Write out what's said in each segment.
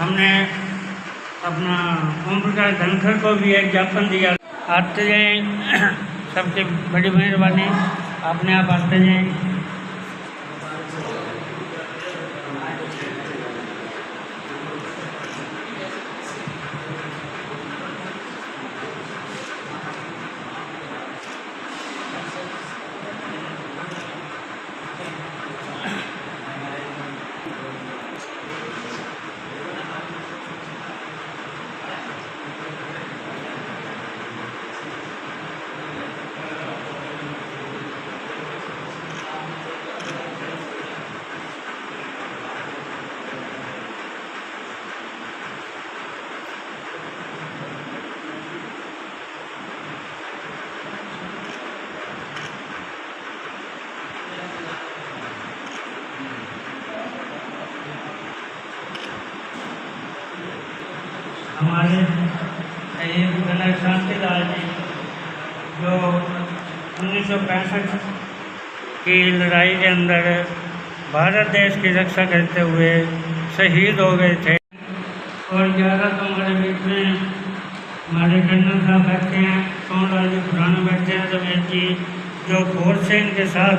हमने अपना ओम प्रकाश धनखड़ को भी एक ज्ञापन दिया। आते जाएँ, सबकी बड़ी मेहरबानी, अपने आप आते जाएँ। हमारे जनरल शांतिलाल जी जो 1965 की लड़ाई के अंदर भारत देश की रक्षा करते हुए शहीद हो गए थे। और 11 तो हमारे बीच में हमारे कर्नल साहब बैठे हैं, सोनलाल जी पुराने बैठे हैं, रमेश जी जो फोर्स से इनके साथ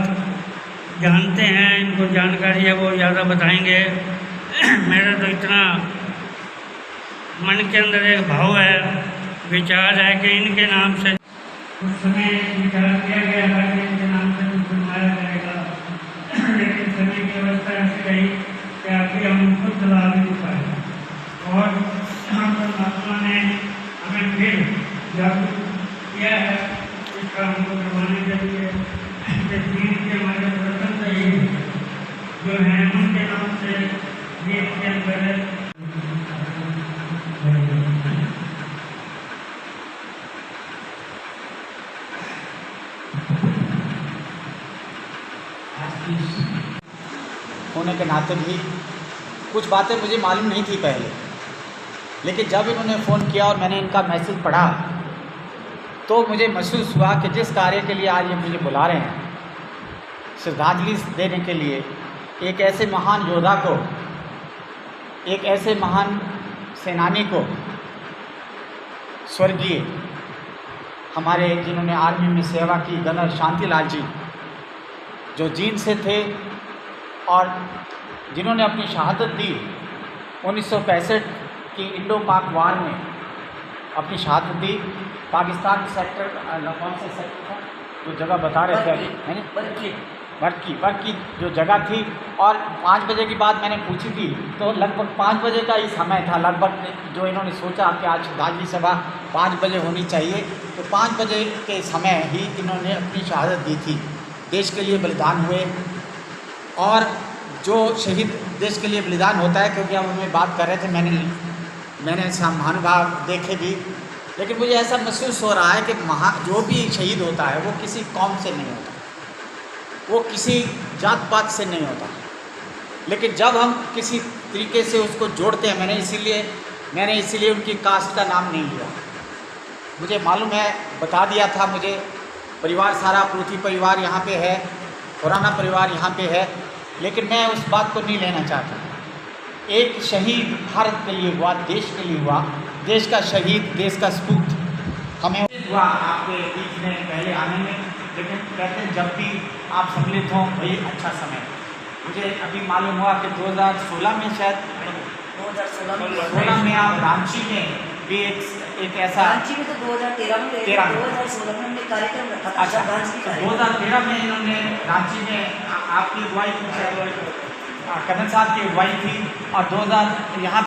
जानते हैं, इनको जानकारी है, वो ज़्यादा बताएंगे। मेरा तो इतना मन के अंदर एक भाव है, विचार है कि इनके नाम से उस समय विचार किया गया था कि इनके नाम से कुछ बनवाया जाएगा, लेकिन समय की अवस्था ऐसी रही कि आगे हम उनको चला नहीं पाए। और परमात्मा ने हमें फिर जागरूक किया है इस काम को करवाने के लिए। दीन के हमारे प्रथम शहीद जो हैं उनके नाम से देश के अंदर होने के नाते भी कुछ बातें मुझे मालूम नहीं थी पहले, लेकिन जब इन्होंने फ़ोन किया और मैंने इनका मैसेज पढ़ा तो मुझे महसूस हुआ कि जिस कार्य के लिए आज ये मुझे बुला रहे हैं, श्रद्धांजलि देने के लिए एक ऐसे महान योद्धा को, एक ऐसे महान सेनानी को, स्वर्गीय हमारे जिन्होंने आर्मी में सेवा की, जनरल शांतिलाल जी जो जींद से थे और जिन्होंने अपनी शहादत दी 1965 की इंडो पाक वार में, अपनी शहादत दी। पाकिस्तान सेक्टर कौन से सेक्टर था जो जगह बता रहे थे अभी, है ना, बर्की जो जगह थी। और 5 बजे की बात मैंने पूछी थी तो लगभग 5 बजे का ही समय था लगभग, जो इन्होंने सोचा कि आज श्रद्धांजलि सभा 5 बजे होनी चाहिए, तो 5 बजे के समय ही इन्होंने अपनी शहादत दी थी। देश के लिए बलिदान हुए, और जो शहीद देश के लिए बलिदान होता है, क्योंकि हम उनमें बात कर रहे थे, मैंने महानुभाव देखे भी, लेकिन मुझे ऐसा महसूस हो रहा है कि जो भी शहीद होता है वो किसी कौम से नहीं होता, वो किसी जात पात से नहीं होता, लेकिन जब हम किसी तरीके से उसको जोड़ते हैं, मैंने इसीलिए उनकी कास्ट का नाम नहीं लिया। मुझे मालूम है, बता दिया था मुझे, परिवार सारा पृथ्वी परिवार यहाँ पे है, पुराना परिवार यहाँ पे है, लेकिन मैं उस बात को नहीं लेना चाहता। एक शहीद भारत के लिए हुआ, देश के लिए हुआ, देश का शहीद, देश का सपूत हमें हुआ आपके बीच में पहले आने में, लेकिन कहते हैं जब भी आप सम्मिलित हों वही अच्छा समय। मुझे अभी मालूम हुआ कि 2016 में शायद 2016 में आप रांची में भी एक ऐसा, रांची में तो 2013 में 2016 में हमने कार्यक्रम रखा था। अच्छा, 2013 में इन्होंने रांची में आपकी अगुवाई कदम साहब की अगुवाई थी, और 2000 यहाँ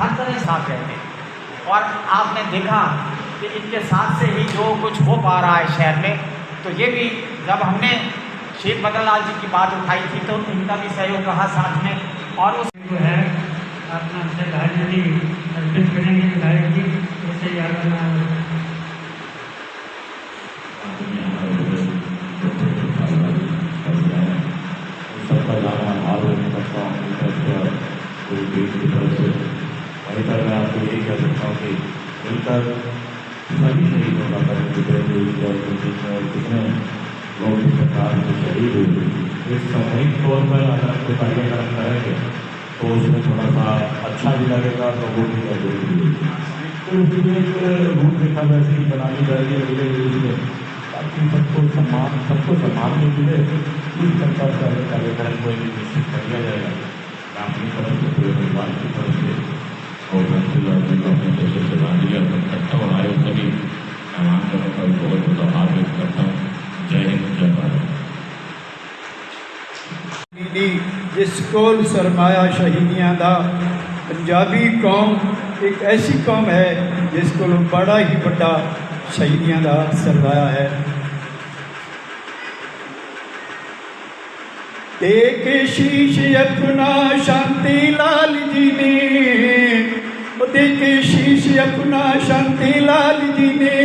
हर तरह साथ रहते, और आपने देखा कि इनके साथ से ही जो कुछ हो पा रहा है शहर में। तो ये भी जब हमने शेख बदर लाल जी की बात उठाई थी तो इनका भी सहयोग रहा साथ में, और उस जो है अपना श्रद्धांजलि अर्पित करेंगे विधायक जी, इससे याद वहीं पर मैं आपको यही कह सकता हूँ कि मिलकर सभी शहीदों का कितने लोग इस प्रकार से शहीद हुए, इस सामूहिक तौर पर अगर आपको कार्यक्रम करेंगे तो उसमें थोड़ा सा अच्छा भी लगेगा तो वो भी कर देगी। तो उसकी एक रूपरेखा वैसे ही बनानी चाहिए अगले उसमें, ताकि सबको सम्मान भी मिले। इस प्रकार का कार्यक्रम कोई भी निश्चित कर लिया जाएगा। मैं अपनी तरफ से पूरे परिवार की तरफ से और शांतिलाल जी को अपनी तरफ से श्रद्धांजलि अर्पित करता हूँ और आए सभी मेहमानों का बहुत बहुत आभार व्यक्त करता हूँ। जय हिंद, जय भारत। जिस कोल सरमाया शहीदियां दा, पंजाबी कौम एक ऐसी कौम है जिस को बड़ा ही बड़ा शहीदियां दा सरमाया है। एक शीश अपना शांति लाल जी ने, देख शीश अपना शांति लाल जी ने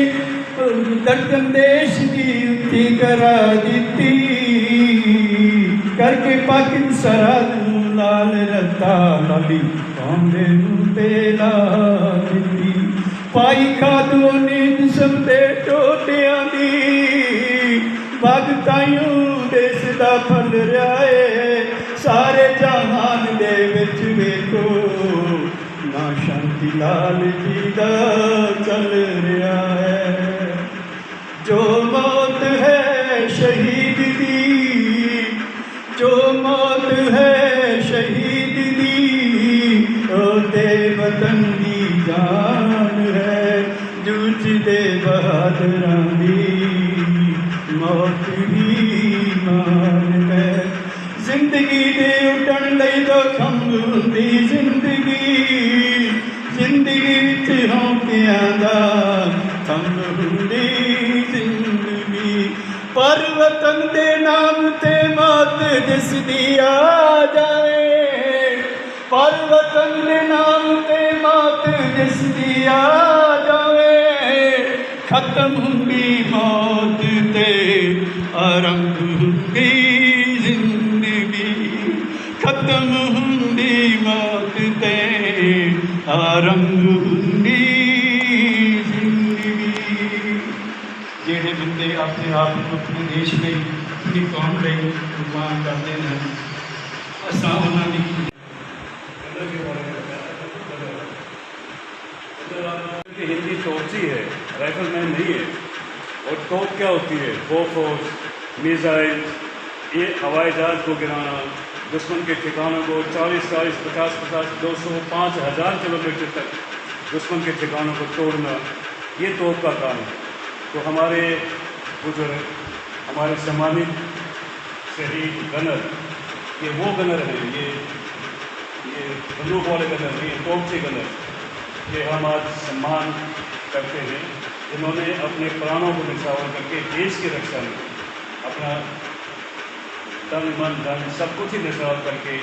दर्जन देश की उत्ती करा दी, करके पाकिन सरहद लाल रता लाली कांदे पेला दी। पाई खादो ने जिसम दे टोटियां दी, भगतायूं देश दा फल रहा है। सारे जहान दे विच वेखो ना शांति लाल जी दा चल रहा है। जो मौत है शहीद दी, जो मौत है शहीद दी, ओते वतन दी जान है। जूझदे बहादुरां दी मौत ही मान है। जिंदगी दे उठण लई दो खंभ हुंदी जिंदगी, जिंदगी विच हौंकियां दा खंभ हुंदी जिंदगी। पर वतन दे नाम ते मौत जिस दी आ जाए, पर वतन दे नाम ते मौत जिस दी आ जाए। खत्म हुंदी मौत ते आरंभ हुंदी जिंदगी, खत्म हुंदी मौत ते आरंभ हुंदी जिंदगी। ਜਿਹੜੇ ਬੰਦੇ ਆਪਣੇ ਆਪ ਨੂੰ ਆਪਣੇ ਦੇਸ਼ ਲਈ, अपनी कौम ਲਈ कुर्बान करते हैं, असां उन्हां दी हिंदी तोपची है, राइफलमैन नहीं है। और तोप क्या होती है? बोफोर्स, मिसाइल, ये हवाई जहाज को गिराना, दुश्मन के ठिकानों को 40-40, 50-50, 200, 5,000 किलोमीटर तक दुश्मन के ठिकानों को तोड़ना, ये तोप का काम है। तो हमारे बुजुर्ग, हमारे सम्मानित शहीद गनर, ये वो गनर हैं, ये बंदूक वाले गनर नहीं, ये तोपचे गनर, ये हम आज सम्मान करते हैं। जिन्होंने अपने प्राणों को निछावर करके देश की रक्षा में अपना तन मन धन सब कुछ ही निछावर करके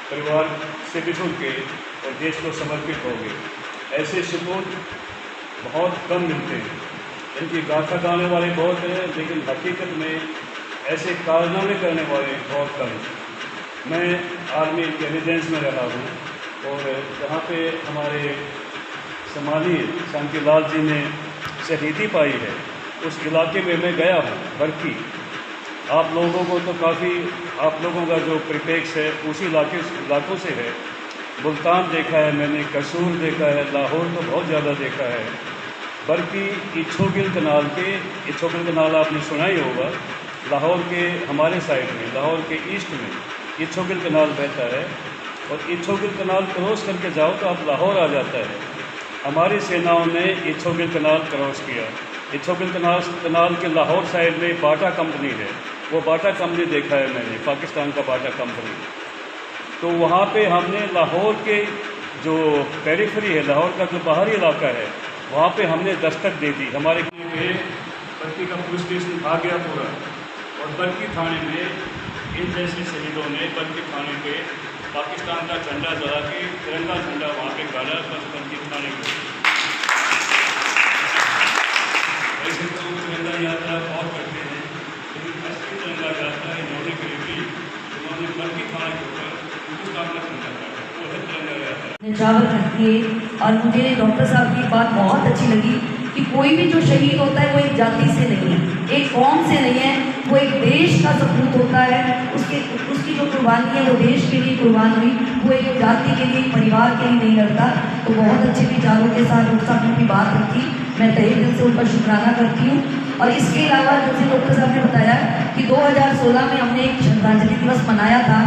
परिवार से बिछुड़ के और देश को समर्पित हो गए। ऐसे सपूत बहुत कम मिलते हैं। इनकी गाथा गाने वाले बहुत हैं, लेकिन हकीकत में ऐसे कारनामे करने वाले बहुत कम हैं। मैं आर्मी इंटेलिजेंस में रहा हूँ और जहाँ पे हमारे सम्मानित शांतिलाल जी ने शहीदी पाई है, उस इलाके में मैं गया हूँ, बरकी। आप लोगों को तो काफ़ी, आप लोगों का जो परिप्रेक्ष्य है उसी इलाकों से है। मुल्तान देखा है मैंने, कसूर देखा है, लाहौर तो बहुत ज़्यादा देखा है। बल्कि इच्छोगिल कनाल आपने सुना ही होगा, लाहौर के हमारे साइड में, लाहौर के ईस्ट में इच्छोगिल कनाल बहता है और इच्छोगिल कनाल क्रॉस करके जाओ तो आप लाहौर आ जाता है। हमारी सेनाओं ने इच्छोगिल कनाल क्रॉस किया। इच्छोगिल कनाल के लाहौर साइड में बाटा कंपनी है, वो बाटा कंपनी देखा है मैंने, पाकिस्तान का बाटा कंपनी। तो वहाँ पे हमने लाहौर के जो पेरिफेरी है, लाहौर का जो बाहरी इलाका है, वहाँ पे हमने दस्तक दे दी। हमारे बल्कि का पुलिस स्टेशन आ गया पूरा, और बल्कि थाने में इन जैसे शहीदों ने बल्कि थाने पे पाकिस्तान का झंडा जला के तिरंगा झंडा वहाँ पे गाड़ा, बस बल्कि थाने पे। वैसे तो तिरंगा यात्रा बहुत करते हैं, लेकिन असली तिरंगा यात्रा इन्होंने करी थी, उन्होंने बल्कि थाने के ऊपर हिंदुस्तान का झंडा गाड़ा, वो है तिरंगा यात्रा। निछावर करती है। और मुझे डॉक्टर साहब की बात बहुत अच्छी लगी कि कोई भी जो शहीद होता है वो एक जाति से नहीं है, एक कौम से नहीं है, वो एक देश का सपूत होता है। उस उसकी जो कुर्बानी है वो देश के लिए कुर्बान हुई, वो एक जाति के लिए, एक परिवार के लिए नहीं लड़ता। तो बहुत अच्छे विचारों के साथ डॉक्टर साहब ने अपनी बात रखी, मैं तहे दिल से उनका शुक्राना करती हूँ। और इसके अलावा जैसे डॉक्टर साहब ने बताया कि 2016 में हमने एक श्रद्धांजलि दिवस मनाया था,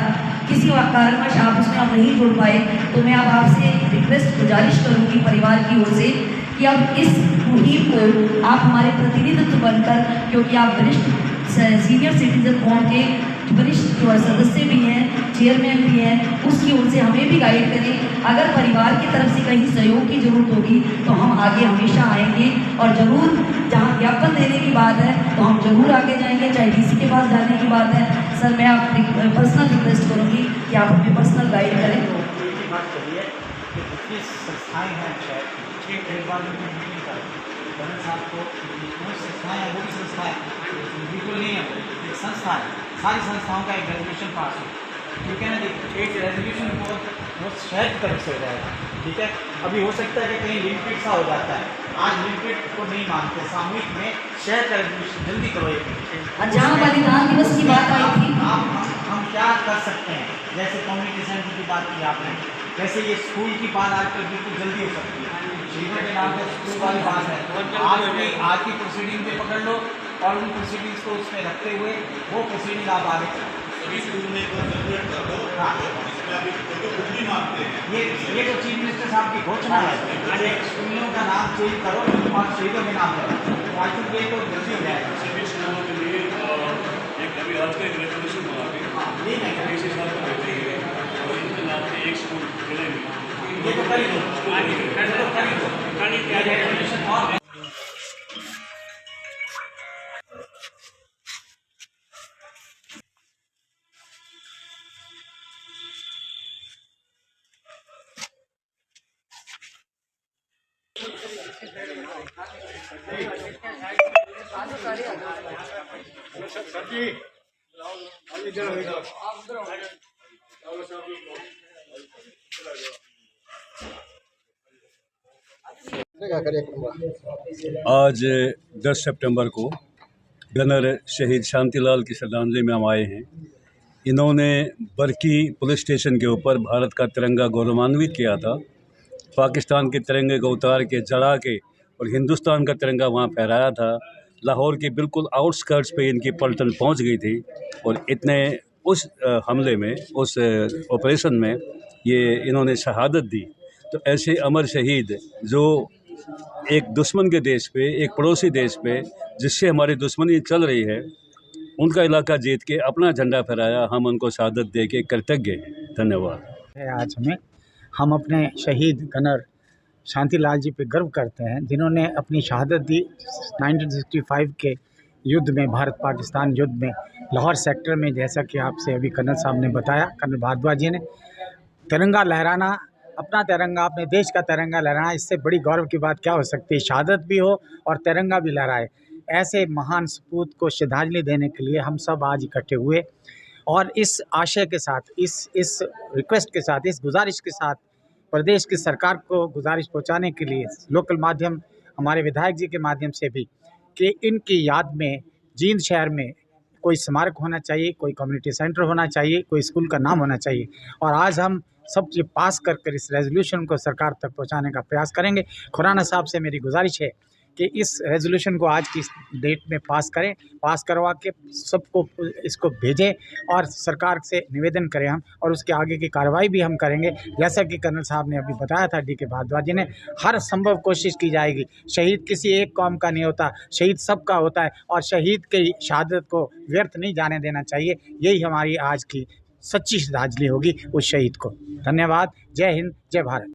किसी कारणवश आप उसमें आप नहीं जुड़ पाए, तो मैं अब आपसे रिक्वेस्ट गुजारिश करूँगी परिवार की ओर से कि अब इस मुहिम को आप हमारे प्रतिनिधित्व बनकर, क्योंकि आप वरिष्ठ सीनियर सिटीजन फॉर्म के वरिष्ठ सदस्य भी हैं, चेयरमैन भी हैं, उसकी ओर से हमें भी गाइड करें। अगर परिवार की तरफ से कहीं सहयोग की जरूरत होगी तो हम आगे हमेशा आएंगे, और ज़रूर जहाँ ज्ञापन देने की बात है तो हम जरूर आगे जाएंगे, चाहे डीसी के पास जाने की बात है। सर, मैं आप पर्सनल रिक्वेस्ट करूँगी कि आप हमें पर्सनल गाइड करें। एक बात करिए कि जितनी संस्थाएँ हैं एक बार गवर्नर साहब को जितनी संस्थाएँ हैं वो भी संस्थाएँ बिल्कुल नहीं है, एक संस्था है, सारी संस्थाओं का एक रेजोल्यूशन पास हो, ठीक है ना जी। एक रेजोल्यूशन वो शहर की तरफ से हो जाएगा, ठीक है। अभी हो सकता है कि कहीं लिमिटेड सा हो जाता है, आज लिमिटेड को नहीं मानते, सामूहिक में शहर का रेजोल्यूशन जल्दी करो। जहाँ बलिदान दिवस की बात आई थी, हम क्या कर सकते हैं, जैसे कम्युनिटी सेंटर की बात की आपने, जैसे ये स्कूल की बात आजकल बिल्कुल जल्दी हो सकती है, शहीदों के नाम पर स्कूल वाली बात है, आज की प्रोसीडिंग पे पकड़ लो और उन प्रोसीडिंग्स को उसमें रखते हुए वो प्रोसीडिंग आप आगे सभी स्कूल में ये तो चीफ मिनिस्टर साहब की घोषणा है, स्कूलों का नाम चेंज करो और शहीदों के नाम करो, तो आई थिंक ये तो जल्दी हो जाएगा। सभी स्कूलों के लिए एक अभी आज का एक रेजोल्यूशन बना के इसी साल को देते हैं और इसके नाम से एक स्कूल चलेंगे, ये तो कर दो। आज 10 सितंबर को गनर शहीद शांतिलाल की श्रद्धांजलि में हम आए हैं। इन्होंने बरकी पुलिस स्टेशन के ऊपर भारत का तिरंगा गौरवान्वित किया था, पाकिस्तान के तिरंगे को उतार के जला के और हिंदुस्तान का तिरंगा वहाँ फहराया था। लाहौर के बिल्कुल आउटस्कर्ट्स पे इनकी पलटन पहुँच गई थी और इतने उस हमले में, उस ऑपरेशन में ये इन्होंने शहादत दी। तो ऐसे अमर शहीद जो एक दुश्मन के देश पे, एक पड़ोसी देश पे जिससे हमारी दुश्मनी चल रही है, उनका इलाका जीत के अपना झंडा फहराया, हम उनको शहादत दे के कृतज्ञ हैं। धन्यवाद। आज हम अपने शहीद गनर शांतिलाल जी पे गर्व करते हैं, जिन्होंने अपनी शहादत दी 1965 के युद्ध में, भारत पाकिस्तान युद्ध में, लाहौर सेक्टर में। जैसा कि आपसे अभी कर्नल साहब ने बताया, कर्नल भारद्वाज जी ने, तिरंगा लहराना, अपना तिरंगा, अपने देश का तिरंगा लहराना, इससे बड़ी गौरव की बात क्या हो सकती है। शहादत भी हो और तिरंगा भी लहराए। ऐसे महान सपूत को श्रद्धांजलि देने के लिए हम सब आज इकट्ठे हुए और इस आशय के साथ, इस रिक्वेस्ट के साथ, इस गुजारिश के साथ प्रदेश की सरकार को गुजारिश पहुंचाने के लिए लोकल माध्यम, हमारे विधायक जी के माध्यम से भी, कि इनकी याद में जींद शहर में कोई स्मारक होना चाहिए, कोई कम्युनिटी सेंटर होना चाहिए, कोई स्कूल का नाम होना चाहिए। और आज हम सब ये पास कर इस रेजोल्यूशन को सरकार तक पहुंचाने का प्रयास करेंगे। खुराना साहब से मेरी गुजारिश है कि इस रेजोल्यूशन को आज की डेट में पास करें, पास करवा के सबको इसको भेजें और सरकार से निवेदन करें हम, और उसके आगे की कार्रवाई भी हम करेंगे। जैसा कि कर्नल साहब ने अभी बताया था, डी.के. भारद्वाज जी ने, हर संभव कोशिश की जाएगी। शहीद किसी एक कौम का नहीं होता, शहीद सबका होता है और शहीद की शहादत को व्यर्थ नहीं जाने देना चाहिए। यही हमारी आज की सच्ची श्रद्धांजलि होगी उस शहीद को। धन्यवाद। जय हिंद, जय भारत।